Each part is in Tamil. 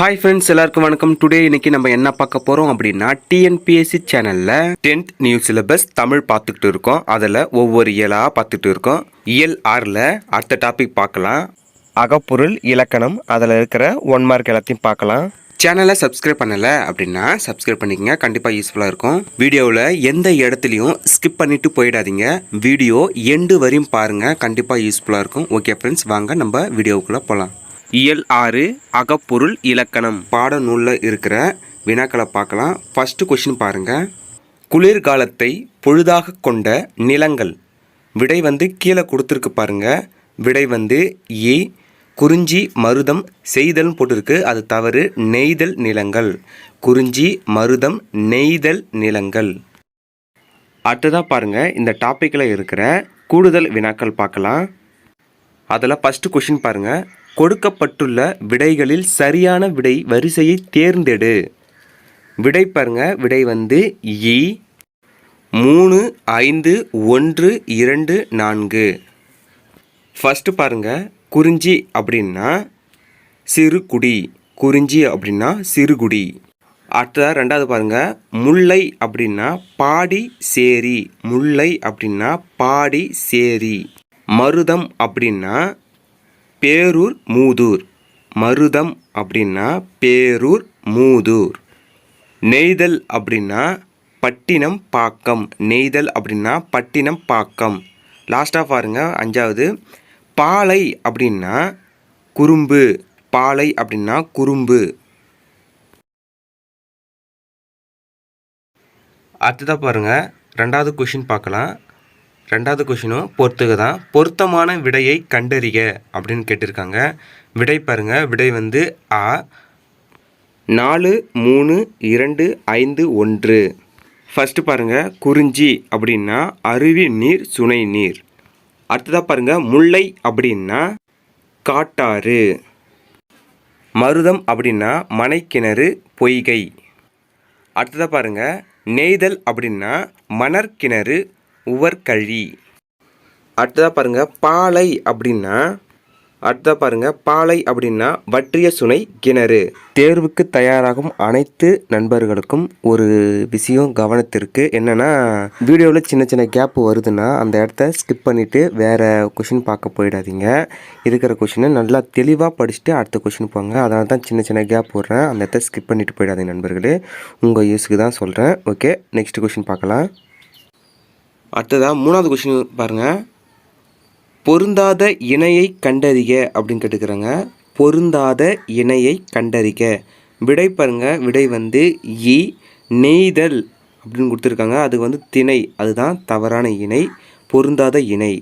ஹாய் ஃப்ரெண்ட்ஸ், எல்லாருக்கும் வணக்கம். டுடே இன்னைக்கு நம்ம என்ன பார்க்க போகிறோம் அப்படின்னா டிஎன்பிஎஸ்சி சேனலில் 10th நியூ சிலபஸ் தமிழ் பார்த்துக்கிட்டு இருக்கோம். அதில் ஒவ்வொரு இயலாக பார்த்துட்டு இருக்கோம். இயல் 6ல் அடுத்த டாபிக் பார்க்கலாம். அகப்பொருள் இலக்கணம், அதில் இருக்கிற 1 மார்க் எல்லாத்தையும் பார்க்கலாம். சேனலை சப்ஸ்கிரைப் பண்ணலை அப்படின்னா சப்ஸ்கிரைப் பண்ணிக்கங்க, கண்டிப்பாக யூஸ்ஃபுல்லாக இருக்கும். வீடியோவில் எந்த இடத்துலையும் ஸ்கிப் பண்ணிவிட்டு போயிடாதீங்க. வீடியோ எண்டு வரையும் பாருங்கள், கண்டிப்பாக யூஸ்ஃபுல்லாக இருக்கும். ஓகே ஃப்ரெண்ட்ஸ், வாங்க நம்ம வீடியோவுக்குள்ளே போகலாம். இயல் 6 அகப்பொருள் இலக்கணம் பாடநூலில் இருக்கிற வினாக்களை பார்க்கலாம். ஃபஸ்ட்டு கொஷின் பாருங்கள். குளிர்காலத்தை பொழுதாக கொண்ட நிலங்கள். விடை கீழே கொடுத்துருக்கு பாருங்க. விடை ஏ. குறிஞ்சி மருதம் செய்தல் போட்டிருக்கு, அது தவறு. நெய்தல் நிலங்கள். குறிஞ்சி மருதம் நெய்தல் நிலங்கள். அடுத்ததாக பாருங்கள், இந்த டாப்பிக்கில் இருக்கிற கூடுதல் வினாக்கள் பார்க்கலாம். அதில் ஃபஸ்ட்டு கொஷின் பாருங்கள். கொடுக்கப்பட்டுள்ள விடைகளில் சரியான விடை வரிசையை தேர்ந்தெடு. விடை பாருங்க. விடை இ 3 5 1 2 4. ஃபஸ்ட்டு பாருங்க. குறிஞ்சி அப்படின்னா சிறுகுடி. குறிஞ்சி அப்படின்னா சிறுகுடி. அடுத்ததாக ரெண்டாவது பாருங்க. முல்லை அப்படின்னா பாடி சேரி. முல்லை அப்படின்னா பாடி சேரி. மருதம் அப்படின்னா பேரூர் மூதூர். மருதம் அப்படின்னா பேரூர் மூதூர். நெய்தல் அப்படின்னா பட்டினம் பாக்கம். நெய்தல் அப்படின்னா பட்டினம் பாக்கம். லாஸ்ட்டாக பாருங்க, அஞ்சாவது. பாலை அப்படின்னா குறும்பு. பாலை அப்படின்னா குறும்பு. அடுத்ததாக பாருங்க, ரெண்டாவது கொஷின் பார்க்கலாம். ரெண்டாவது கொஷினும் பொறுத்துக்க தான். பொருத்தமான விடையை கண்டறிக அப்படின்னு கேட்டிருக்காங்க. விடை பாருங்க. விடை ஆ 4 3 2 5 1. ஃபஸ்ட்டு பாருங்கள். குறிஞ்சி அப்படின்னா அருவி நீர் சுனை நீர். அடுத்ததாக பாருங்கள். முல்லை அப்படின்னா காட்டாறு. மருதம் அப்படின்னா மனைக்கிணறு பொய்கை. அடுத்ததாக பாருங்கள். நெய்தல் அப்படின்னா மணற்கிணறு உவர்கழி. அடுத்ததாக பாருங்கள். பாலை அப்படின்னா பாலை அப்படின்னா வற்றிய சுனை கிணறு. தேர்வுக்கு தயாராகும் அனைத்து நண்பர்களுக்கும் ஒரு விஷயம் கவனத்திற்கு. என்னென்னா, வீடியோவில் சின்ன சின்ன கேப் வருதுன்னா அந்த இடத்த ஸ்கிப் பண்ணிவிட்டு வேறு கொஷின் பார்க்க போயிடாதீங்க. இருக்கிற கொஷினை நல்லா தெளிவாக படிச்சுட்டு அடுத்த கொஷின் போங்க. அதனால தான் சின்ன சின்ன கேப் விட்றேன். அந்த இடத்த ஸ்கிப் பண்ணிவிட்டு போயிடாதீங்க நண்பர்களே. உங்கள் யூஸுக்கு தான் சொல்கிறேன். ஓகே, நெக்ஸ்ட் கொஷின் பார்க்கலாம். அடுத்ததாக மூணாவது கொஷின் பாருங்கள். பொருந்தாத இணையை கண்டறிக அப்படின்னு கேட்டுக்கிறாங்க. பொருந்தாத இணையை கண்டறிக. விடை பாருங்க. விடை இ நெய்தல் அப்படின்னு கொடுத்துருக்காங்க. அது திணை. அதுதான் தவறான இணை. பொருந்தாத இணை.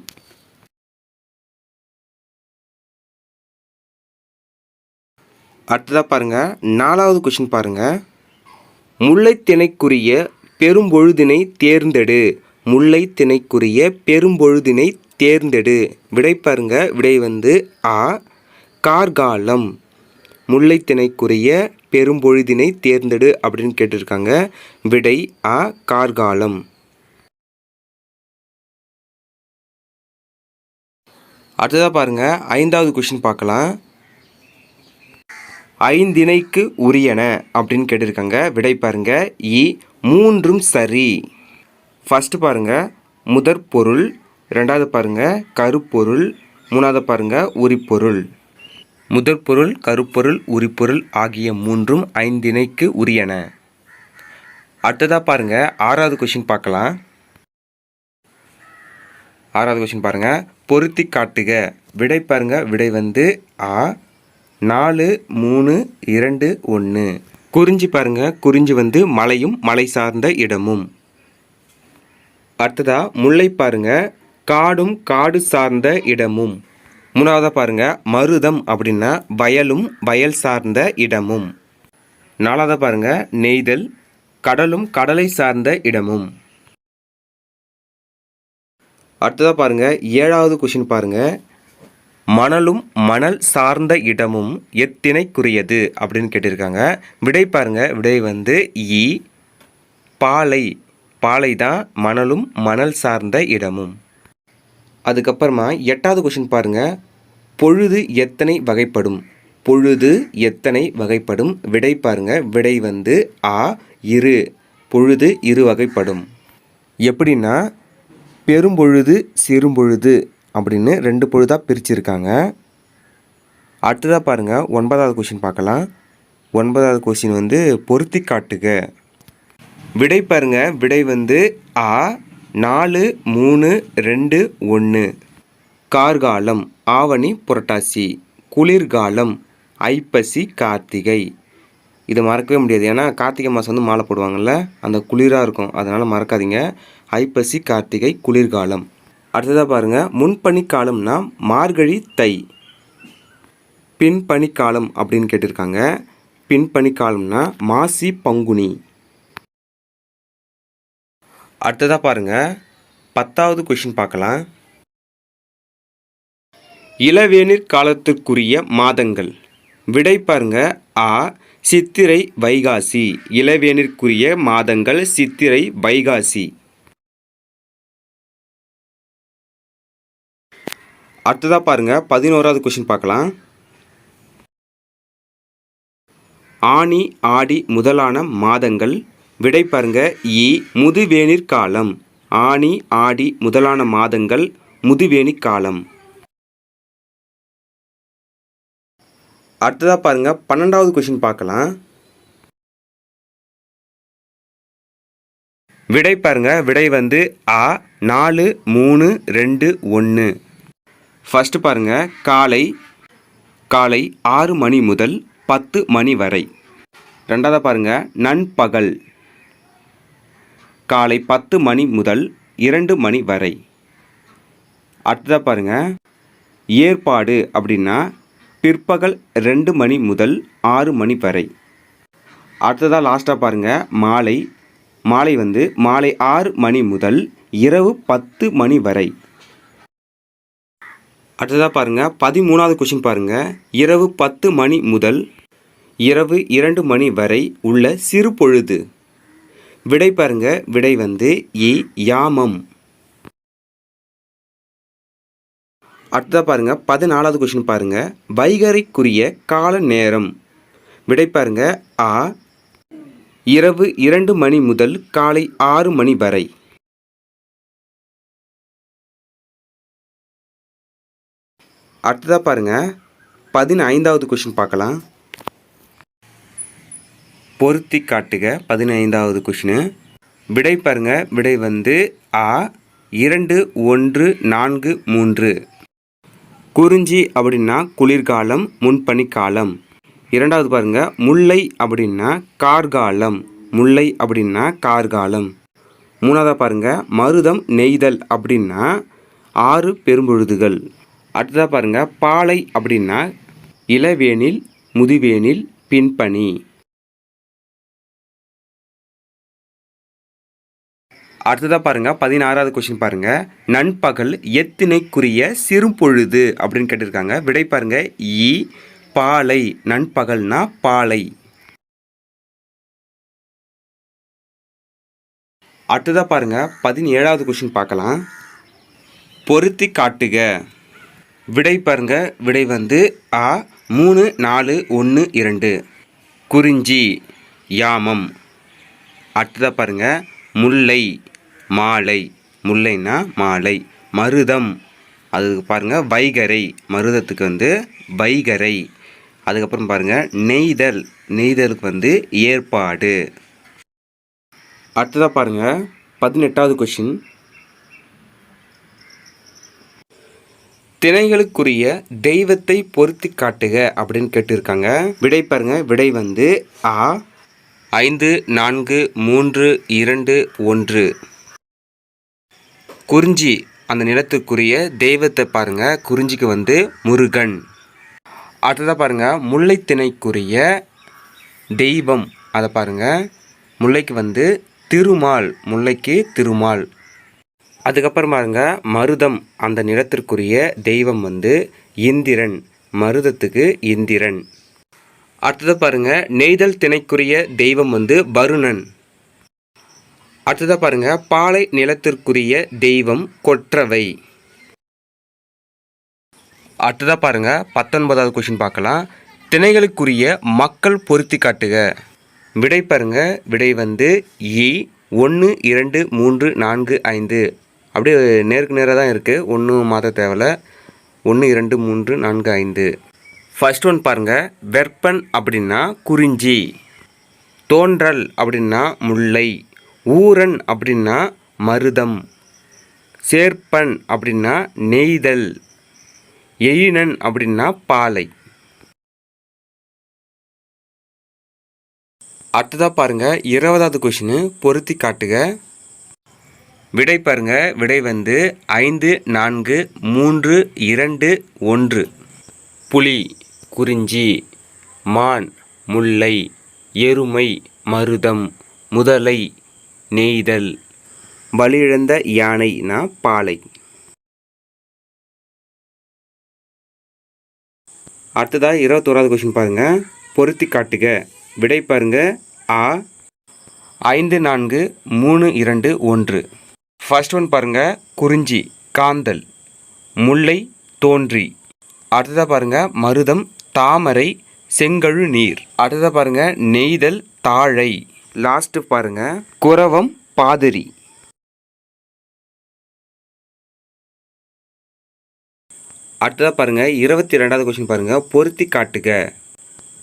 அடுத்ததாக பாருங்க. நாலாவது கொஷின் பாருங்க. முல்லை திணைக்குரிய பெரும்பொழுதினை தேர்ந்தெடு. முல்லை திணைக்குரிய பெரும்பொழுதினை தேர்ந்தெடு. விடை பாருங்க. விடை ஆ கார்காலம். முல்லை திணைக்குரிய பெரும்பொழுதினை தேர்ந்தெடு அப்படின்னு கேட்டிருக்காங்க. விடை ஆ கார்காலம். அடுத்ததாக பாருங்க. ஐந்தாவது கொஷின் பார்க்கலாம். ஐந்திணைக்கு உரியன அப்படின்னு கேட்டிருக்காங்க. விடை பாருங்க. இ 3ம் சரி. ஃபஸ்ட்டு பாருங்கள். முதற் பொருள். ரெண்டாவது பாருங்கள் கருப்பொருள். மூணாவது பாருங்கள் உரிப்பொருள். முதற் பொருள், கருப்பொருள், உரிப்பொருள் ஆகிய 3ம் ஐந்திணைக்கு உரியன. அடுத்ததாக பாருங்கள். ஆறாவது கொஷின் பார்க்கலாம். ஆறாவது கொஷின் பாருங்கள். பொருத்தி காட்டுக. விடை பாருங்கள். விடை ஆ 4 3 2 1. குறிஞ்சி பாருங்கள். குறிஞ்சி மலையும் மலை சார்ந்த இடமும். அடுத்ததா முல்லை பாருங்க. காடும் காடு சார்ந்த இடமும். மூணாவதாக பாருங்க. மருதம் அப்படின்னா வயலும் வயல் சார்ந்த இடமும். நாலாவதாக பாருங்க. நெய்தல் கடலும் கடலை சார்ந்த இடமும். அடுத்ததாக பாருங்க. ஏழாவது கொஷின் பாருங்க. மணலும் மணல் சார்ந்த இடமும் எத்திணைக்குரியது அப்படின்னு கேட்டிருக்காங்க. விடை பாருங்க. விடை இ பாலை. பாலை தான் மணலும் மணல் சார்ந்த இடமும். அதுக்கப்புறமா எட்டாவது கொஷின் பாருங்கள். பொழுது எத்தனை வகைப்படும். பொழுது எத்தனை வகைப்படும்? விடை பாருங்க, விடை வந்து ஆ இரு. பொழுது இரு வகைப்படும். எப்படின்னா பெரும்பொழுது சிறும்பொழுது அப்படின்னு 2 பொழுதாக பிரிச்சிருக்காங்க. அடுத்ததாக பாருங்கள் 9வது கொஷின் பார்க்கலாம். 9வது கொஷின் வந்து பொருத்தி காட்டுக. விடை பாருங்க, விடை வந்து ஆ 4 3 2 1. கார்காலம் ஆவணி புரட்டாசி, குளிர்காலம் ஐப்பசி கார்த்திகை. இது மறக்கவே முடியாது, ஏன்னா கார்த்திகை மாதம் வந்து மாலை போடுவாங்கள்ல, அந்த குளிராக இருக்கும், அதனால் மறக்காதீங்க. ஐப்பசி கார்த்திகை குளிர்காலம். அடுத்ததாக பாருங்கள், முன்பனிக்காலம்னா மார்கழி தை. பின்பனிக்காலம் அப்படின்னு கேட்டிருக்காங்க. பின்பனிக்காலம்னா மாசி பங்குனி. அடுத்ததாக பாருங்கள் 10வது கொஷின் பார்க்கலாம். இளவேனிற் காலத்துக்குரிய மாதங்கள். விடை பாருங்க ஆ சித்திரை வைகாசி. இளவேனிற்குரிய மாதங்கள் சித்திரை வைகாசி. அடுத்ததாக பாருங்க 11வது கொஷின் பார்க்கலாம். ஆனி ஆடி முதலான மாதங்கள். விடை பாருங்க இ முதுவேனிற் காலம். ஆனி ஆடி முதலான மாதங்கள் முதுவேனி காலம். அடுத்ததாக பாருங்க 12வது கொஷின் பார்க்கலாம். விடை பாருங்க, விடை வந்து ஆ 4 3 2 1. ஃபர்ஸ்ட் பாருங்க காலை 6 மணி முதல் 10 மணி வரை. ரெண்டாவது பாருங்க நண்பகல் காலை 10 மணி முதல் 2 மணி வரை. அடுத்ததாக பாருங்க ஏற்பாடு அப்படின்னா பிற்பகல் 2 மணி முதல் 6 மணி வரை. அடுத்ததாக லாஸ்ட்டாக பாருங்கள் மாலை வந்து மாலை 6 மணி முதல் இரவு 10 மணி வரை. அடுத்ததாக பாருங்கள் 13வது கொஷின் பாருங்கள். இரவு 10 மணி முதல் இரவு 2 மணி வரை உள்ள சிறு பொழுது. விடை பாருங்க, விடை வந்து இ யாமம். அடுத்ததாக பாருங்க 14வது கொஷின் பாருங்க. வைகறைக்குரிய கால நேரம். விடை பாருங்க ஆ இரவு 2 மணி முதல் காலை 6 மணி வரை. அடுத்ததாக பாருங்க 15வது கொஷின் பார்க்கலாம். பொருத்தி காட்டுக 15வது கொஷினு. விடை பாருங்க, விடை வந்து ஆ 2 1 4 3. குறிஞ்சி அப்படின்னா குளிர்காலம் முன்பனிக்காலம். இரண்டாவது பாருங்க முல்லை அப்படின்னா கார்காலம். முல்லை அப்படின்னா கார்காலம். மூணாவதாக பாருங்க மருதம் நெய்தல் அப்படின்னா 6 பெரும்பொழுதுகள். அடுத்ததாக பாருங்க பாலை அப்படின்னா இளவேனில் முதுவேனில் பின்பனி. அடுத்ததாக பாருங்க 16வது கொஸ்டின் பாருங்க. நண்பகல் எத்தினைக்குரிய சிறுபொழுது அப்படின்னு கேட்டிருக்காங்க. விடை பாருங்க இ பாலை. நண்பகல்னா பாலை. அடுத்ததாக பாருங்க 17வது கொஸ்டின் பார்க்கலாம். பொருத்தி காட்டுக. விடை பாருங்க, விடை வந்து ஆ 3 4 1 2. குறிஞ்சி யாமம். அடுத்ததாக பாருங்க முல்லை மாலை. முல்லைன்னா மாலை. மருதம் அதுக்கு பாருங்க வைகறை. மருதத்துக்கு வந்து வைகறை. அதுக்கப்புறம் பாருங்க நெய்தல். நெய்தலுக்கு வந்து ஏற்பாடு. அடுத்ததாக பாருங்க 18வது கொஸ்டின். திணைகளுக்குரிய தெய்வத்தை பொருத்தி காட்டுக அப்படின்னு கேட்டிருக்காங்க. விடை பாருங்க, விடை வந்து ஆ 5 4 3 2 1. குறிஞ்சி அந்த நிலத்துக்குரிய தெய்வத்தை பாருங்க. குறிஞ்சிக்கு வந்து முருகன். அடுத்ததாக பாருங்க முல்லை திணைக்குரிய தெய்வம் அதை பாருங்க. முல்லைக்கு வந்து திருமால். முல்லைக்கு திருமால். அதுக்கப்புறம் பாருங்க மருதம் அந்த நிலத்திற்குரிய தெய்வம் வந்து இந்திரன். மருதத்துக்கு இந்திரன். அடுத்தது பாருங்க நெய்தல் திணைக்குரிய தெய்வம் வந்து வருணன். அடுத்ததாக பாருங்க பாலை நிலத்திற்குரிய தெய்வம் கொற்றவை. அடுத்ததாக பாருங்க 19வது கொஸ்டின் பார்க்கலாம். திணைகளுக்குரிய மக்கள் பொருத்தி காட்டுக. விடை பாருங்க. விடை வந்து இ 1 2 3 4 5. அப்படியே நேருக்கு நேராக தான் இருக்குது, ஒன்றும் மாற்ற தேவையில்ல. 1 2 3 4 5. ஃபர்ஸ்ட் ஒன் பாருங்க. வெப்பன் அப்படின்னா குறிஞ்சி, தோன்றல் அப்படின்னா முல்லை, ஊரன் அப்படின்னா மருதம், சேர்ப்பன் அப்படின்னா நெய்தல், எயினன் அப்படின்னா பாலை. அடுத்ததாக பாருங்க 20வது கொஷின், பொருத்தி காட்டுக. விடை பாருங்க. விடை வந்து 5 4 3 2 1. புலி குறிஞ்சி, மான் முல்லை, எருமை மருதம், முதலை நெய்தல், பலியிழந்த யானைனா பாலை. அடுத்ததாக 21வது கொஷின் பாருங்க. பொருத்தி காட்டுக. விடை பாருங்க. ஆ 5 4 3 2 1. ஃபர்ஸ்ட் ஒன் பாருங்க. குறிஞ்சி காந்தல், முல்லை தோன்றி. அடுத்ததாக பாருங்க. மருதம் தாமரை செங்கழு நீர். அடுத்ததாக பாருங்க. நெய்தல் தாழை. லாஸ்ட்டு பாருங்க. குரவம் பாதிரி. அடுத்ததாக பாருங்க. 22வது கொஸ்டின் பாருங்க. பொருத்தி காட்டுக.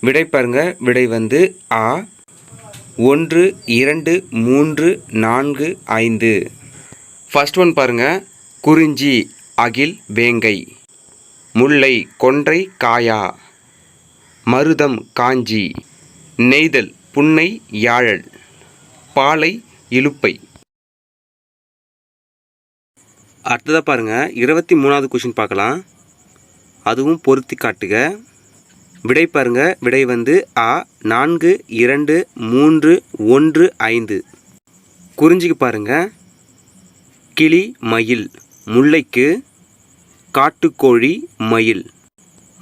விடை பாருங்க. விடை வந்து ஆ 1 2 3 4 5. ஃபர்ஸ்ட் ஒன் பாருங்க. குறிஞ்சி அகில் வேங்கை, முல்லை கொன்றை காயா, மருதம் காஞ்சி, நெய்தல் புன்னை யாழல், பாலை இலுப்பை. அடுத்ததாக பாருங்க. 23வது கொஸ்டின் பார்க்கலாம். அதுவும் பொருத்தி காட்டுக. விடை பாருங்க. விடை வந்து ஆ 4 2 3 1 5. குறிஞ்சிக்கு பாருங்க. கிளி மயில், முல்லைக்கு காட்டுக்கோழி மயில்,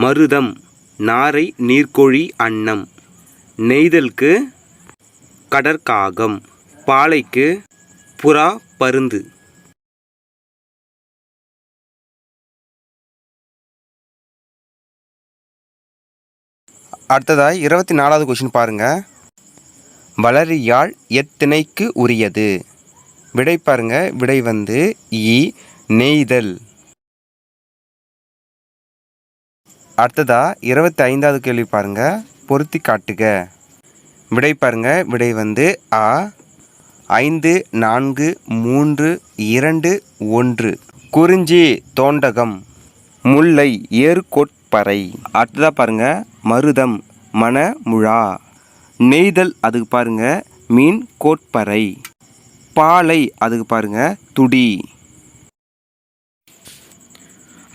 மருதம் நாரை நீர்க்கோழி அன்னம், நெய்தலுக்கு கடற்காகம், பாலைக்கு புறா பருந்து. அடுத்ததாக 24வது கொஸ்டின் பாருங்க. வளரியாழ் எத்திணைக்கு உரியது. விடை பாருங்க. விடை வந்து இ நெய்தல். அடுத்ததாக 25வது கேள்வி பாருங்க. பொருத்தி காட்டுக. விடை பாருங்க. விடை வந்து ஆ 5 4 3 2 1. குறிஞ்சி தோண்டகம், முல்லை ஏறுகோட்பறை. அடுத்ததாக பாருங்க. மருதம் மணமுழா, நெய்தல் அதுக்கு பாருங்க மீன் கோட்பறை, பாலை அதுக்கு பாருங்க துடி.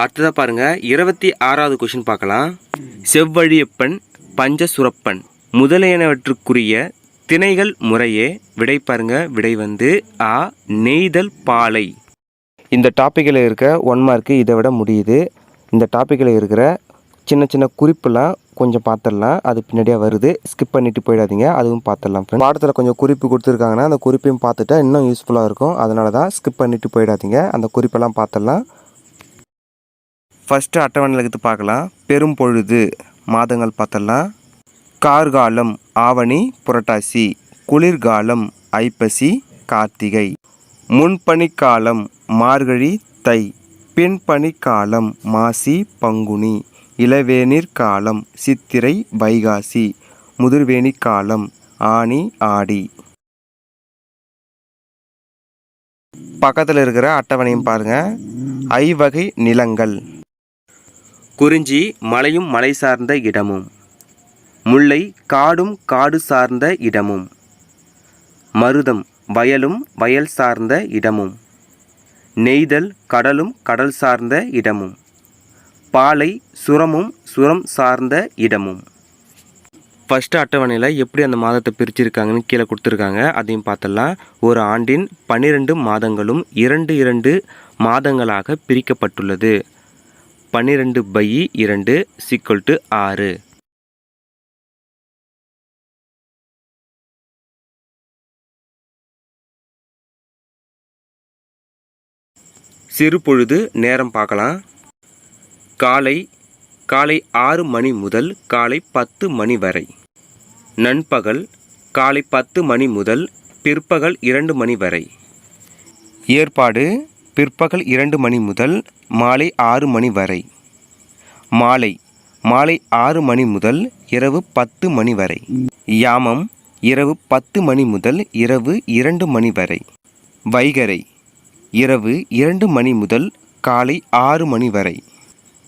அடுத்ததாக பாருங்க. 26வது கொஸ்டின் பார்க்கலாம். செவ்வழியப்பன் பஞ்சசுரப்பன் முதலியனவற்றுக்குரிய திணைகள் முறையே. விடை பாருங்க. விடை வந்து ஆ நெய்தல் பாலை. இந்த டாப்பிக்கில் இருக்க 1 மார்க்கு இதை விட முடியுது. இந்த டாப்பிக்கில் இருக்கிற சின்ன சின்ன குறிப்பெல்லாம் கொஞ்சம் பார்த்துடலாம், அது பின்னாடியாக வருது. ஸ்கிப் பண்ணிவிட்டு போயிடாதீங்க, அதுவும் பார்த்துடலாம். பாடத்தில் கொஞ்சம் குறிப்பு கொடுத்துருக்காங்கன்னா அந்த குறிப்பையும் பார்த்துட்டா இன்னும் யூஸ்ஃபுல்லாக இருக்கும். அதனால தான் ஸ்கிப் பண்ணிவிட்டு போயிடாதீங்க, அந்த குறிப்பெல்லாம் பார்த்துடலாம். ஃபஸ்ட்டு அட்டவணையில் எடுத்து பார்க்கலாம். பெரும் பொழுது மாதங்கள் பார்த்துடலாம். கார்காலம் ஆவணி புரட்டாசி, குளிர்காலம் ஐப்பசி கார்த்திகை, முன்பனிக்காலம் மார்கழி தை, பின்பனிக்காலம் மாசி பங்குனி, இளவேநீர் காலம் சித்திரை வைகாசி, முதிர்வேணி காலம் ஆனி ஆடி. பக்கத்தில் இருக்கிற அட்டவணையும் பாருங்க. ஐவகை நிலங்கள். குறிஞ்சி மலையும் மலை சார்ந்த இடமும், முல்லை காடும் காடு சார்ந்த இடமும், மருதம் வயலும் வயல் சார்ந்த இடமும், நெய்தல் கடலும் கடல் சார்ந்த இடமும், பாலை சுரமும் சுரம் சார்ந்த இடமும். ஃபஸ்ட்டு அட்டவணையில் எப்படி அந்த மாதத்தை பிரிச்சிருக்காங்கன்னு கீழே கொடுத்துருக்காங்க, அதையும் பார்த்துடலாம். ஒரு ஆண்டின் 12 மாதங்களும் 2 2 மாதங்களாக பிரிக்கப்பட்டுள்ளது. 12/2 = 6. சிறு பொழுது நேரம் பார்க்கலாம். காலை காலை 6 மணி முதல் காலை 10 மணி வரை. நண்பகல் காலை 10 மணி முதல் பிற்பகல் 2 மணி வரை. ஏற்பாடு பிற்பகல் 2 மணி முதல் மாலை 6 மணி வரை. மாலை மாலை 6 மணி முதல் இரவு 10 மணி வரை. யாமம் இரவு 10 மணி முதல் இரவு 2 மணி வரை. வைகறை இரவு 2 மணி முதல் காலை 6 மணி வரை.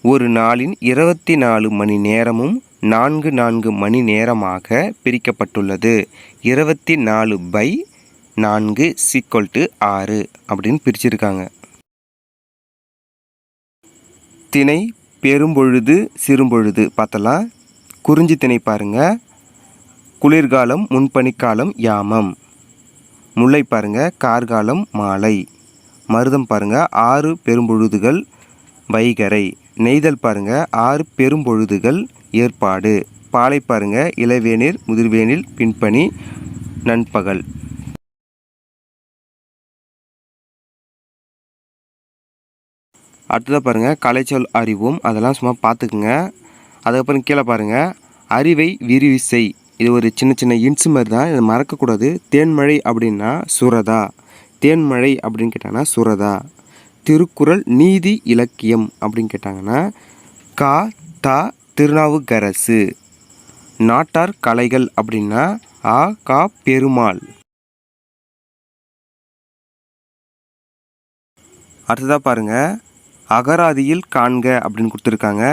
ஒரு நாளின் 24 மணி நேரமும் 4 மணி நேரமாக பிரிக்கப்பட்டுள்ளது. 24/4 = 6 அப்படின்னு பிரிச்சிருக்காங்க. திணை பெரும்பொழுது சிறும்பொழுது பார்த்தலாம். குறிஞ்சி திணை பாருங்க, குளிர்காலம் முன்பனிக்காலம் யாமம். முல்லை பாருங்க, கார்காலம் மாலை. மருதம் பாருங்க 6 பெரும்பொழுதுகள் வைகறை. நெய்தல் பாருங்க 6 பெரும்பொழுதுகள் ஏற்பாடு. பாலை பாருங்க இளவேனில் முதிர்வேனில் பின்பனி நண்பகல். அடுத்ததாக பாருங்க கலைச்சொல் அறிவோம், அதெல்லாம் சும்மா பார்த்துக்குங்க. அதுக்கப்புறம் கீழே பாருங்க அறிவை விரிவிசை. இது ஒரு சின்ன சின்ன இன்ஸ் மாதிரி தான், இதை மறக்கக்கூடாது. தேன்மழை அப்படின்னா சுரதா, தேன்மழை அப்படின்னு கேட்டாங்கன்னா சுரதா. திருக்குறள் நீதி இலக்கியம் அப்படின்னு கேட்டாங்கன்னா கா தா திருநாவுக்கரசு. நாட்டார் கலைகள் அப்படின்னா ஆ கா பெருமாள். அடுத்ததாக பாருங்க அகராதியில் காண்க அப்படின்னு கொடுத்துருக்காங்க.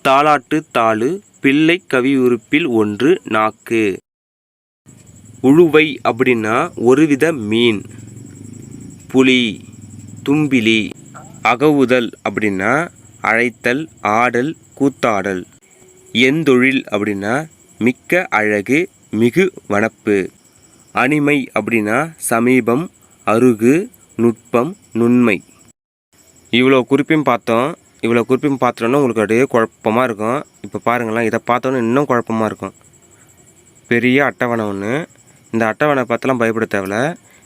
தாலாட்டு தாளு பிள்ளை கவியுறுப்பில் 1 நாக்கு. உழுவை அப்படின்னா ஒருவித மீன். புலி, தும்பிலி. அகவுதல் அப்படின்னா அழைத்தல், ஆடல், கூத்தாடல். எந்தொழில் அப்படின்னா மிக்க அழகு, மிகு வனப்பு. அணிமை அப்படின்னா சமீபம், அருகு, நுட்பம், நுண்மை. இவ்வளோ குறிப்பையும் பார்த்தோம். இவ்வளோ குறிப்பையும் பார்த்தோன்னா உங்களுக்கு அப்படியே குழப்பமாக இருக்கும். இப்போ பாருங்களேன், இதை பார்த்தோன்னா இன்னும் குழப்பமாக இருக்கும். பெரிய அட்டவணை ஒன்று. இந்த அட்டவணை பார்த்தெல்லாம் பயப்பட தேவையில்ல.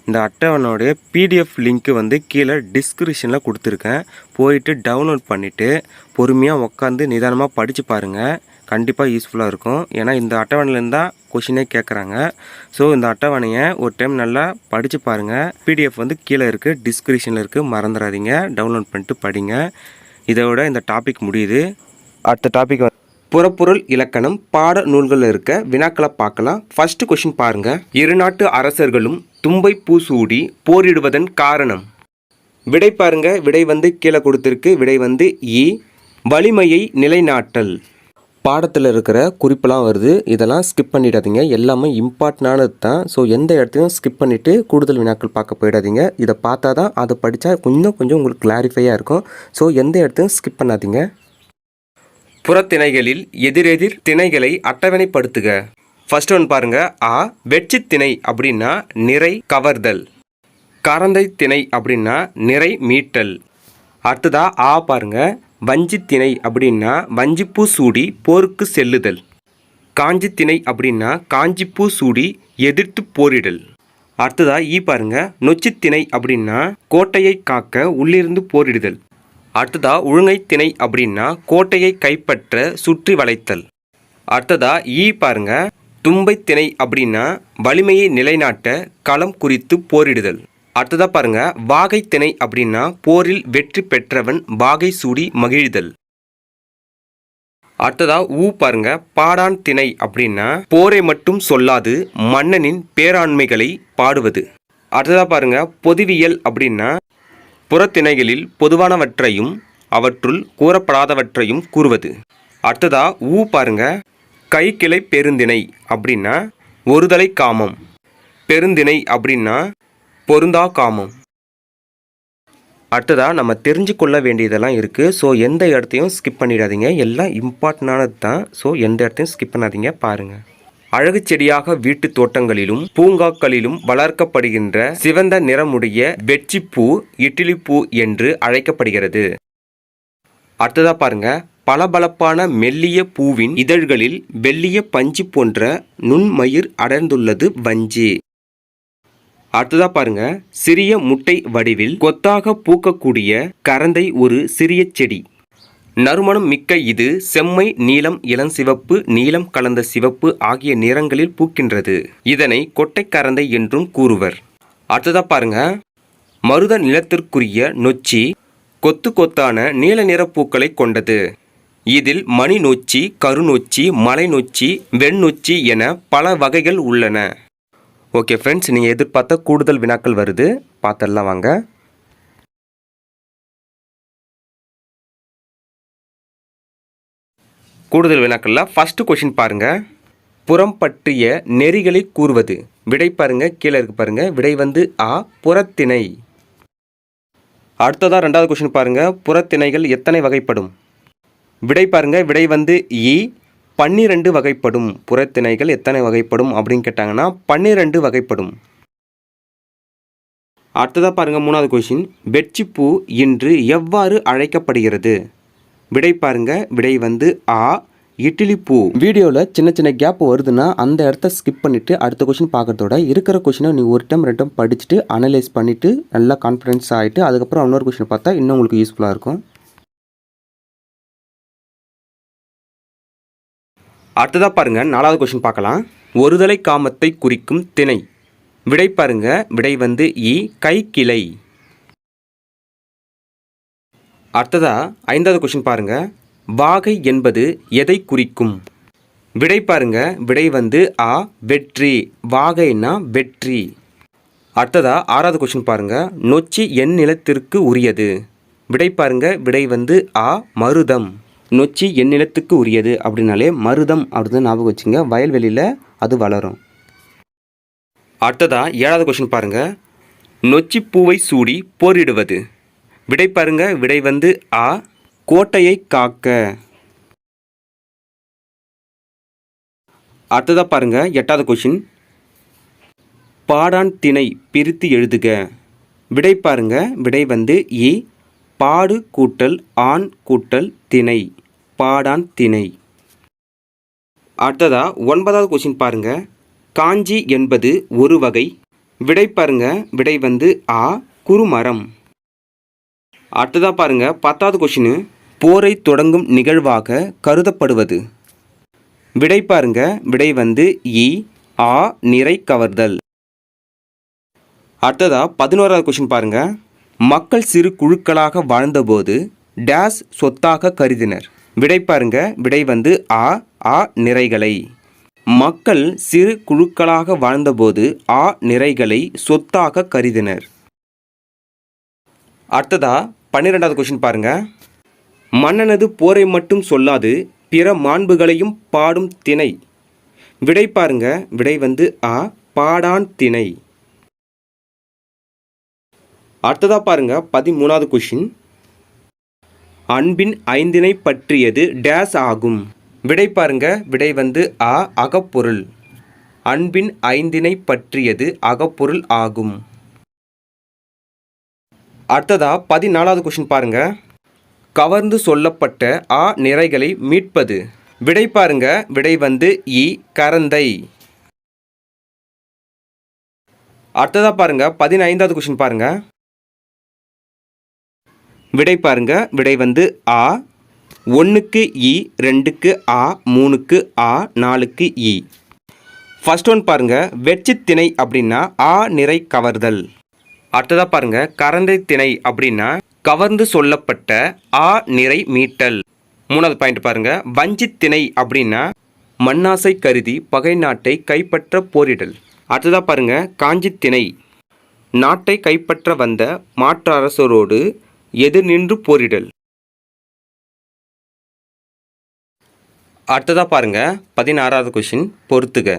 இந்த அட்டவணையோடைய பிடிஎஃப் லிங்க்கு வந்து கீழே டிஸ்கிரிப்ஷனில் கொடுத்துருக்கேன். போயிட்டு டவுன்லோட் பண்ணிவிட்டு பொறுமையாக உட்காந்து நிதானமாக படித்து பாருங்கள். கண்டிப்பாக யூஸ்ஃபுல்லாக இருக்கும். ஏன்னா இந்த அட்டவணையிலேருந்து தான் கொஷினே கேட்குறாங்க. ஸோ இந்த அட்டவணையை ஒரு டைம் நல்லா படித்து பாருங்கள். பிடிஎஃப் வந்து கீழே இருக்குது, டிஸ்கிரிப்ஷனில் இருக்குது, மறந்துடாதீங்க. டவுன்லோட் பண்ணிட்டு படிங்க. இதோட இந்த டாபிக் முடியுது. அடுத்த டாபிக் புறப்பொருள் இலக்கணம் பாட நூல்களில் இருக்க வினாக்களை பார்க்கலாம். ஃபர்ஸ்ட் கொஷின் பாருங்க. இரு நாட்டு அரசர்களும் தும்பை பூசூடி போரிடுவதன் காரணம். விடை பாருங்க. விடை வந்து கீழே கொடுத்துருக்கு. விடை வந்து இ. வலிமையை நிலைநாட்டல். பாடத்தில் இருக்கிற குறிப்பெல்லாம் வருது, இதெல்லாம் ஸ்கிப் பண்ணிடாதீங்க. எல்லாமே இம்பார்ட்டண்டானது தான். ஸோ எந்த இடத்தையும் ஸ்கிப் பண்ணிவிட்டு கூடுதல் வினாக்கள் பார்க்க போயிடாதீங்க. இதை பார்த்தா தான் அதை படித்தா கொஞ்சம் உங்களுக்கு கிளாரிஃபையாக இருக்கும். ஸோ எந்த இடத்தையும் ஸ்கிப் பண்ணாதீங்க. புறத்திணைகளில் எதிரெதிர் திணைகளை அட்டவணைப்படுத்துக. ஃபர்ஸ்ட் ஒன் பாருங்க. ஆ வெட்சி திணை அப்படின்னா நிறை கவர்தல். கரந்தை திணை அப்படின்னா நிறை மீட்டல். அடுத்ததா ஆ பாருங்க. வஞ்சி திணை அப்படின்னா வஞ்சிப்பூ சூடி போருக்கு செல்லுதல். காஞ்சி திணை அப்படின்னா காஞ்சிப்பூ சூடி எதிர்த்து போரிடல். அடுத்ததா ஈ பாருங்க. நொச்சி திணை அப்படின்னா கோட்டையை காக்க உள்ளிருந்து போரிடுதல். அடுத்ததா உழுங்கை திணை அப்படின்னா கோட்டையை கைப்பற்ற சுற்றி வளைத்தல். அடுத்ததா ஈ பாருங்க. தும்பை திணை அப்படின்னா வலிமையை நிலைநாட்ட களம் குறித்து போரிடுதல். அடுத்ததா பாருங்க. வாகை திணை அப்படின்னா போரில் வெற்றி பெற்றவன் வாகை சூடி மகிழ்தல். அடுத்ததா ஊ பாருங்க. பாடான் திணை அப்படின்னா போரை மட்டும் சொல்லாது மன்னனின் பேராண்மைகளை பாடுவது. அடுத்ததா பாருங்க. பொதுவியல் அப்படின்னா புறத்திணைகளில் பொதுவானவற்றையும் அவற்றுள் கூறப்படாதவற்றையும் கூறுவது. அடுத்ததா ஊ பாருங்க. கைக்கிளை பெருந்திணை அப்படின்னா ஒருதலை காமம். பெருந்திணை அப்படின்னா பொருந்தா காமம். அடுத்ததா நம்ம தெரிஞ்சு கொள்ள வேண்டியதெல்லாம் இருக்குது. ஸோ எந்த இடத்தையும் ஸ்கிப் பண்ணிடாதீங்க. எல்லாம் இம்பார்ட்டண்டானது தான். ஸோ எந்த இடத்தையும் ஸ்கிப் பண்ணாதீங்க. பாருங்கள். அழகு செடியாக வீட்டு தோட்டங்களிலும் பூங்காக்களிலும் வளர்க்கப்படுகின்ற சிவந்த நிறமுடைய வெட்சிப்பூ இட்லிப்பூ என்று அழைக்கப்படுகிறது. அடுத்ததா பாருங்க. பளபளப்பான மெல்லிய பூவின் இதழ்களில் வெள்ளிய பஞ்சு போன்ற நுண்மயிர் அடர்ந்துள்ளது வஞ்சி. அடுத்ததா பாருங்க. சிறிய முட்டை வடிவில் கொத்தாக பூக்கக்கூடிய கரந்தை ஒரு சிறிய செடி. நறுமணம் மிக்க இது செம்மை, நீலம், இளஞ்சிவப்பு, நீலம் கலந்த சிவப்பு ஆகிய நிறங்களில் பூக்கின்றது. இதனை கொட்டைக்கரந்தை என்றும் கூறுவர். அடுத்ததா பாருங்க, மருத நிலத்திற்குரிய நொச்சி கொத்து கொத்தான நீல நிற பூக்களை கொண்டது. இதில் மணி நொச்சி, கருநொச்சி, மலை நொச்சி, வெண்ணொச்சி என பல வகைகள் உள்ளன. ஓகே ஃப்ரெண்ட்ஸ், நீங்கள் எதிர்பார்த்த கூடுதல் வினாக்கள் வருது, பார்த்தெல்லாம் வாங்க. கூடுதல் வினாக்களில் ஃபர்ஸ்ட் கொஷின் பாருங்க. புறம் பற்றிய நெறிகளை கூறுவது. விடை பாருங்க, கீழே இருக்கு பாருங்க. விடை வந்து ஆ, புறத்திணை. அடுத்ததாக ரெண்டாவது கொஷின் பாருங்க. புறத்திணைகள் எத்தனை வகைப்படும்? விடை பாருங்க, விடை வந்து இ, 12 வகைப்படும். புறத்திணைகள் எத்தனை வகைப்படும் அப்படின்னு கேட்டாங்கன்னா 12 வகைப்படும். அடுத்ததாக பாருங்க, மூணாவது கொஷின். வெட்சிப்பூ இன்று எவ்வாறு அழைக்கப்படுகிறது? விடை பாருங்க, விடை வந்து ஆ, இட்லி பூ. வீடியோவில் சின்ன சின்ன கேப் வருதுன்னா அந்த இடத்த ஸ்கிப் பண்ணிவிட்டு அடுத்த கொஷின் பார்க்குறதோட இருக்கிற கொஷினை நீ ஒரு டைம் 2 டைம் படிச்சுட்டு அனலைஸ் பண்ணிவிட்டு நல்லா கான்ஃபிடன்ஸ் ஆகிட்டு அதுக்கப்புறம் இன்னொரு கொஷினை பார்த்தா இன்னும் உங்களுக்கு யூஸ்ஃபுல்லாக இருக்கும். அடுத்ததாக பாருங்க, நாலாவது கொஷின் பார்க்கலாம். ஒருதலை காமத்தை குறிக்கும் திணை. விடை பாருங்க, விடை வந்து இ, கைக்கிளை. அடுத்ததா ஐந்தாவது கொஷின் பாருங்க. வாகை என்பது எதை குறிக்கும்? விடை பாருங்க, விடை வந்து ஆ, வெற்றி. வாகைனா வெற்றி. அடுத்ததா ஆறாவது கொஷின் பாருங்க. நொச்சி என் நிலத்திற்கு உரியது. விடை பாருங்க, விடை வந்து ஆ, மருதம். நொச்சி என் நிலத்துக்கு உரியது அப்படின்னாலே மருதம் அப்படின்னு ஞாபகம் வச்சுங்க. வயல்வெளியில் அது வளரும். அடுத்ததா ஏழாவது கொஷின் பாருங்க. நொச்சி பூவை சூடி போரிடுவது. விடை பாருங்க, விடை வந்து ஆ, கோட்டையை காக்க. அடுத்ததாக பாருங்க, எட்டாவது கொஷின். பாடான் திணை பிரித்து எழுதுக. விடை பாருங்க, விடை வந்து இ, பாடு கூட்டல் ஆண் கூட்டல் திணை. பாடான் திணை. அடுத்ததா ஒன்பதாவது கொஷின் பாருங்க. காஞ்சி என்பது ஒரு வகை. விடை பாருங்க, விடை வந்து ஆ, குறுமரம். அடுத்ததாக பாருங்க, 10வது கொஷின். போரை தொடங்கும் நிகழ்வாக கருதப்படுவது. விடை பாருங்க, விடை வந்து இ, ஆ, நிறை கவர்தல். அடுத்ததா 11வது கொஷின் பாருங்க. மக்கள் சிறு குழுக்களாக வாழ்ந்தபோது டேஸ் சொத்தாக கருதினர். விடை பாருங்க, விடை வந்து ஆ, ஆ, நிறைகளை. மக்கள் சிறு குழுக்களாக வாழ்ந்தபோது ஆ, நிறைகளை சொத்தாக கருதினர். அடுத்ததா 12வது கொஷின் பாருங்க. மன்னனது போரை மட்டும் சொல்லாது பிற மாண்புகளையும் பாடும் திணை. விடை பாருங்க, விடை வந்து ஆ, பாடான் திணை. அடுத்ததா பாருங்க 13வது கொஷின். அன்பின் ஐந்தினை பற்றியது டேஸ் ஆகும். விடை பாருங்க, விடை வந்து ஆ, அகப்பொருள். அன்பின் ஐந்தினை பற்றியது அகப்பொருள் ஆகும். அடுத்ததா 14வது கொஷின் பாருங்க. கவர்ந்து சொல்லப்பட்ட ஆ, நிறைகளை மீட்பது. விடை பாருங்க, விடை வந்து இ, கரந்தை. அடுத்ததா பாருங்க 15வது கொஷின் பாருங்க. விடை பாருங்க, விடை வந்து ஆ, 1க்கு இ, 2க்கு ஆ, 3க்கு ஆ, 4க்கு இ. ஃபர்ஸ்ட் ஒன் பாருங்க. வெட்சி திணை அப்படின்னா ஆ, நிறை கவர்தல். அடுத்ததா பாருங்க, கரந்தை திணை அப்படின்னா கவர்ந்து சொல்லப்பட்ட ஆ, நிறை மீட்டல். 3வது பாயிண்ட் பாருங்க. வஞ்சி திணை அப்படின்னா மண்ணாசை கருதி பகை நாட்டை கைப்பற்ற போரிடல். அடுத்ததா பாருங்க, காஞ்சி திணை நாட்டை கைப்பற்ற வந்த மாற்று அரசரோடு எதிர் நின்று போரிடல். அடுத்ததா பாருங்க 16வது கொஷின். பொறுத்துக.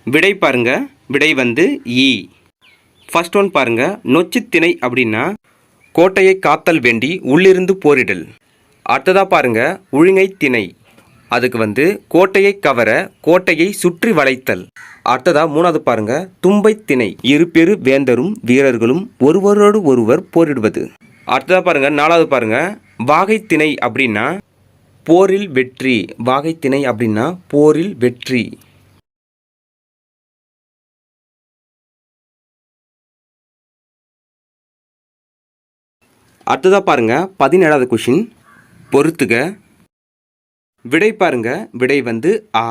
விடை பாருங்க, விடை வந்து இ. ஃபர்ஸ்ட் ஒன் பாருங்க. நொச்சி திணை அப்படின்னா கோட்டையை காத்தல் வேண்டி உள்ளிருந்து போரிடல். அடுத்ததா பாருங்க, உழிங்கை திணை. அதுக்கு வந்து கோட்டையை கவர கோட்டையை சுற்றி வளைத்தல். அடுத்ததா 3வது பாருங்க, தும்பை திணை. இரு பெரு வேந்தரும் வீரர்களும் ஒருவரோடு ஒருவர் போரிடுவது. அடுத்ததா பாருங்க 4வது பாருங்க, வாகை திணை அப்படின்னா போரில் வெற்றி. வாகை திணை அப்படின்னா போரில் வெற்றி. அடுத்ததாக பாருங்கள் 17வது கொஷின். பொறுத்துக. விடை பாருங்க, விடை வந்து ஆ.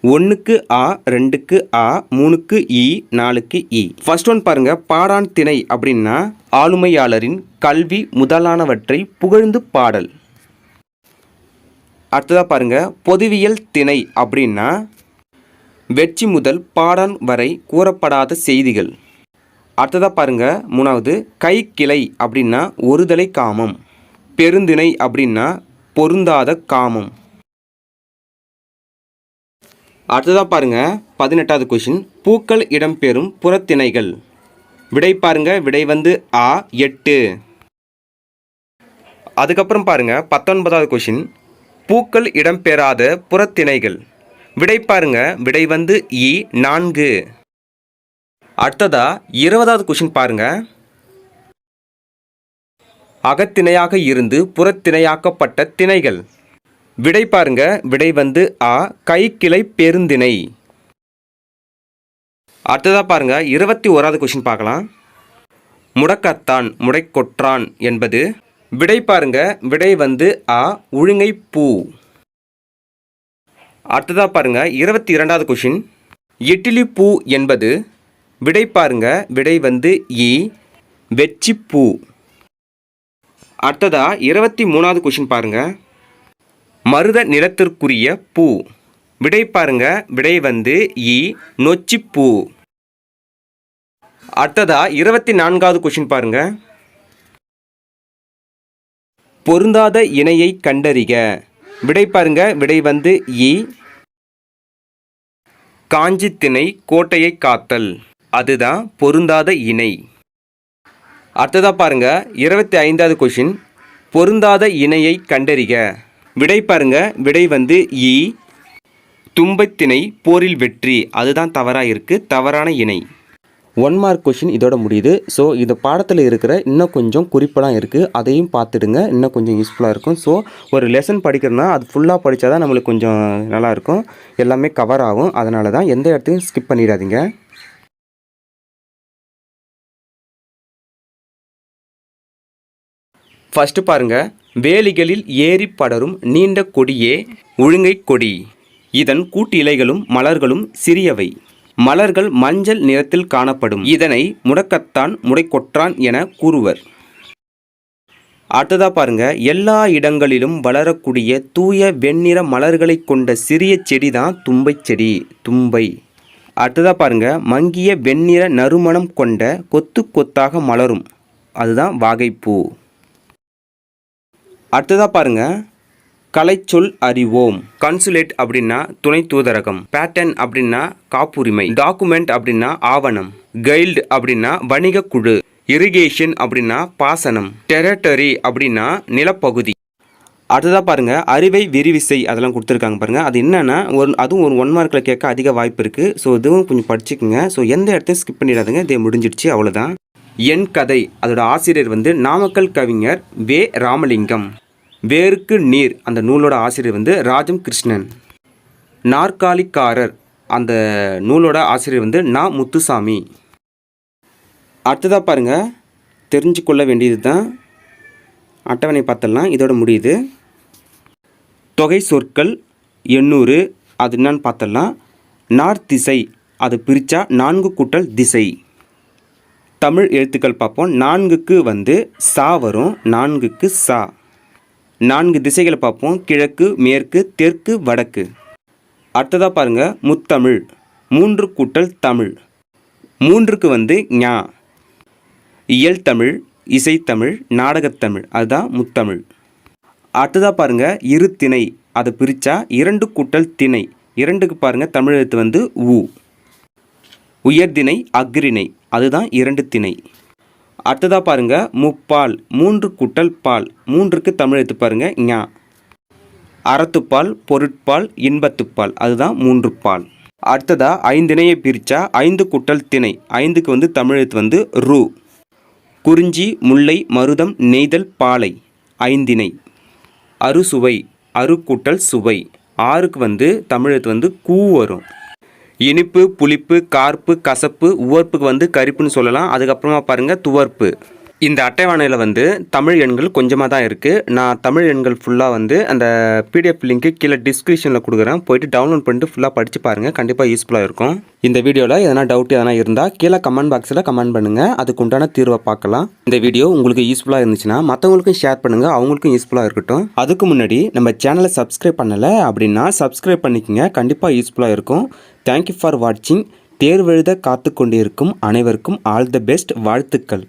1க்கு ஆ, 2க்கு ஆ, 3க்கு ஈ, 4க்கு ஈ. ஃபர்ஸ்ட் ஒன் பாருங்க, பாடான் திணை அப்படின்னா ஆளுமையாளரின் கல்வி முதலானவற்றை புகழ்ந்து பாடல். அடுத்ததா பாருங்க, பொதுவியல் திணை அப்படின்னா வெற்றி முதல் பாடான் வரை கூறப்படாத செய்திகள். அடுத்ததா பாருங்க, மூணாவது கை கிளை அப்படின்னா ஒருதலை காமம். பெருந்திணை அப்படின்னா பொருந்தாத காமம். அடுத்ததா பாருங்க, 18வது கொஷின், பூக்கள் இடம்பெறும் புறத்திணைகள். விடை பாருங்க, விடை வந்து ஆ 8. அதுக்கப்புறம் பாருங்க 19வது கொஷின், பூக்கள் இடம்பெறாத புறத்திணைகள். விடை பாருங்க, விடை வந்து இ 4. அடுத்ததா 20வது கொஷின் பாருங்க, அகத்திணையாக இருந்து புறத்திணையாக்கப்பட்ட திணைகள். விடை பாருங்க, விடை வந்து ஆ கை கிளை பெருந்திணை. அடுத்ததா பாருங்க 21வது கொஷின் பார்க்கலாம். முடக்கத்தான் முடைக்கொற்றான் என்பது. விடை பாருங்க, விடை வந்து ஆ உழுங்கை பூ. அடுத்ததா பாருங்க 22வது கொஷின், எட்டிலி பூ என்பது. விடை பாருங்க, விடை வந்து இ வெச்சிப்பூ. அடுத்ததா 23வது கொஷின் பாருங்க, மருத நிலத்திற்குரிய பூ. விடை பாருங்க, விடை வந்து இ நொச்சிப்பூ. அடுத்ததா 24வது கொஷின் பாருங்க, பொருந்தாத இணையை கண்டறிக. விடை பாருங்க, விடை வந்து இ காஞ்சி திணை கோட்டையை காத்தல். அதுதான் பொருந்தாத இணை. அடுத்ததா பாருங்க 25வது கொஷின், பொருந்தாத இணையை கண்டறிக. விடை பாருங்க, விடை வந்து இ தும்பைத்திணை போரில் வெற்றி. அதுதான் தவறாக இருக்குது, தவறான இணை. 1 மார்க் கொஷின் இதோட முடியுது. ஸோ இந்த பாடத்தில் இருக்கிற இன்னும் கொஞ்சம் குறிப்பெல்லாம் இருக்குது, அதையும் பார்த்துடுங்க, இன்னும் கொஞ்சம் யூஸ்ஃபுல்லாக இருக்கும். ஸோ ஒரு லெசன் படிக்கிறதுனா அது ஃபுல்லாக படித்தா தான் நம்மளுக்கு கொஞ்சம் நல்லாயிருக்கும், எல்லாமே கவர் ஆகும். அதனால தான் எந்த இடத்தையும் ஸ்கிப் பண்ணிடாதீங்க. ஃபஸ்ட்டு பாருங்கள், வேலிகளில் ஏறி படரும் நீண்ட கொடியே உழுங்கை கொடி. இதன் கூட்டு இலைகளும் மலர்களும் சிறியவை. மலர்கள் மஞ்சள் நிறத்தில் காணப்படும். இதனை முடக்கத்தான் முடைக்கொற்றான் என கூறுவர். அடுத்ததா பாருங்க, எல்லா இடங்களிலும் வளரக்கூடிய தூய வெண்ணிற மலர்களை கொண்ட சிறிய செடி தான் தும்பை செடி, தும்பை. அடுத்ததா பாருங்க, மங்கிய வெண்ணிற நறுமணம் கொண்ட கொத்து கொத்தாக மலரும். அதுதான் வாகைப்பூ. அடுத்ததா பாருங்க, கலைச்சொல் அறிவோம். கன்சுலேட் அப்படின்னா துணை தூதரகம். பேட்டன் அப்படின்னா காப்புரிமை. டாக்குமெண்ட் அப்படின்னா ஆவணம். கைல்டு அப்படின்னா வணிக குழு. இரிகேஷன் அப்படின்னா பாசனம். டெரிட்டரி அப்படின்னா நிலப்பகுதி. அடுத்ததா பாருங்க, அறிவை விரிவிசை அதெல்லாம் கொடுத்துருக்காங்க பாருங்க. அது என்னன்னா அதுவும் ஒரு 1 மார்க்கில் கேட்க அதிக வாய்ப்பு இருக்குது. ஸோ இதுவும் கொஞ்சம் படிச்சுக்குங்க. ஸோ எந்த இடத்தையும் ஸ்கிப் பண்ணிடாதுங்க, இதே முடிஞ்சிடுச்சு, அவ்வளோதான். என் கதை அதோட ஆசிரியர் வந்து நாமக்கல் கவிஞர் வே ராமலிங்கம். வேருக்கு நீர் அந்த நூலோட ஆசிரியர் வந்து ராஜம் கிருஷ்ணன். நாற்காலிக்காரர் அந்த நூலோட ஆசிரியர் வந்து நா முத்துசாமி. அடுத்ததாக பாருங்க, தெரிஞ்சு கொள்ள வேண்டியது தான். அட்டவணை பார்த்தலாம், இதோட முடியுது. தொகை சொற்கள் 800, அது என்னன்னு பார்த்தலாம். நார்த்திசை அது பிரித்தா 4 கூட்டல் திசை. தமிழ் எழுத்துக்கள் பார்ப்போம். 4க்கு வந்து சா வரும், 4க்கு சா. 4 திசைகளை பார்ப்போம், கிழக்கு மேற்கு தெற்கு வடக்கு. அடுத்ததாக பாருங்க, முத்தமிழ் 3 கூட்டல் தமிழ். 3க்கு வந்து ஞா. இயல் தமிழ், இசைத்தமிழ், நாடகத்தமிழ், அதுதான் முத்தமிழ். அடுத்ததாக பாருங்க, இரு திணை அதை பிரித்தா 2 கூட்டல் திணை. 2க்கு பாருங்க தமிழ் எழுத்து வந்து உ. உயர்திணை அக்ரிணை அதுதான் 2 திணை. அடுத்ததாக பாருங்க, முப்பால் 3 கூட்டல் பால். 3க்கு தமிழ் எழுத்து பாருங்க ஞா. அறத்துப்பால், பொருட்பால், இன்பத்துப்பால், அதுதான் 3 பால். அடுத்ததா 5 திணையை பிரித்தா 5 கூட்டல் திணை. 5க்கு வந்து தமிழ் எழுத்து வந்து ரு. குறிஞ்சி, முல்லை, மருதம், நெய்தல், பாலை 5 திணை. அறுசுவை அறு கூட்டல் சுவை. 6க்கு வந்து தமிழ் எழுத்து வந்து கூ வரும். இனிப்பு, புளிப்பு, கார்ப்பு, கசப்பு, உவர்ப்புக்கு வந்து கரிப்புன்னு சொல்லலாம். அதுக்கப்புறமா பாருங்கள் துவர்ப்பு. இந்த அட்டைவணையில் வந்து தமிழ் எண்கள் கொஞ்சமாக தான் இருக்குது. நான் தமிழ் எண்கள் ஃபுல்லாக வந்து அந்த பிடிஎஃப் லிங்க்கு கீழே டிஸ்கிரிப்ஷனில் கொடுக்குறேன். போயிட்டு டவுன்லோட் பண்ணிட்டு ஃபுல்லாக படித்து பாருங்கள். கண்டிப்பாக யூஸ்ஃபுல்லாக இருக்கும். இந்த வீடியோவில் எதனா டவுட் எதனா இருந்தால் கீழே கமெண்ட் பாக்ஸில் கமெண்ட் பண்ணுங்கள். அதுக்கு உண்டான தீர்வை பார்க்கலாம். இந்த வீடியோ உங்களுக்கு யூஸ்ஃபுல்லாக இருந்துச்சுன்னா மற்றவங்களுக்கும் ஷேர் பண்ணுங்கள். அவங்களுக்கும் யூஸ்ஃபுல்லாக இருக்கட்டும். அதுக்கு முன்னாடி நம்ம சேனலை சப்ஸ்கிரைப் பண்ணலை அப்படின்னா சப்ஸ்கிரைப் பண்ணிக்கோங்க. கண்டிப்பாக யூஸ்ஃபுல்லாக இருக்கும். தேங்க்யூ ஃபார் வாட்சிங். தேர்வெழுத காத்து கொண்டிருக்கும் அனைவருக்கும் ஆல் தி பெஸ்ட். வாழ்த்துக்கள்.